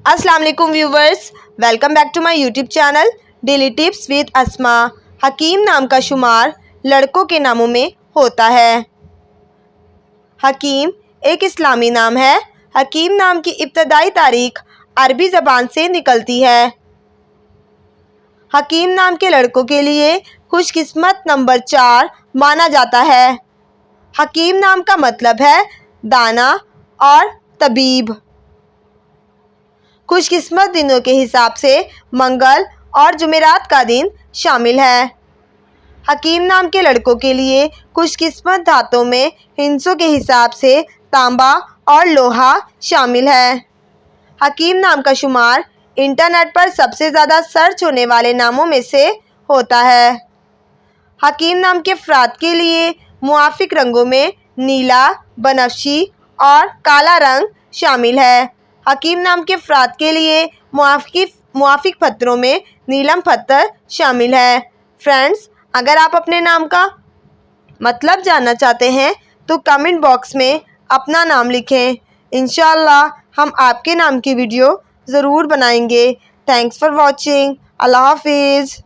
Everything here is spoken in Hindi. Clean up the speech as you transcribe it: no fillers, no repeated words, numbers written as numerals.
अस्सलाम वालेकुम viewers, welcome back to my YouTube channel daily tips with Asma. हकीम नाम का शुमार लड़कों के नामों में होता है। हकीम एक इस्लामी नाम है। हकीम नाम की इब्तदाई तारीख अरबी ज़बान से निकलती है। हकीम नाम के लड़कों के लिए खुशकिस्मत नंबर 4 माना जाता है। हकीम नाम का मतलब है दाना और तबीब। खुशकिस्मत दिनों के हिसाब से मंगल और जुमेरात का दिन शामिल है। हकीम नाम के लड़कों के लिए खुशकिस्मत धातों में हिंसों के हिसाब से तांबा और लोहा शामिल है। हकीम नाम का शुमार इंटरनेट पर सबसे ज़्यादा सर्च होने वाले नामों में से होता है। हकीम नाम के अफराद के लिए मुआफिक रंगों में नीला, बनफशी और काला रंग शामिल है। हकीम नाम के अफराद के लिए मुआफिक पत्थरों में नीलम पत्थर शामिल है। फ्रेंड्स, अगर आप अपने नाम का मतलब जानना चाहते हैं तो कमेंट बॉक्स में अपना नाम लिखें। इंशाअल्लाह हम आपके नाम की वीडियो ज़रूर बनाएंगे। Thanks for watching. अल्लाह हाफिज़।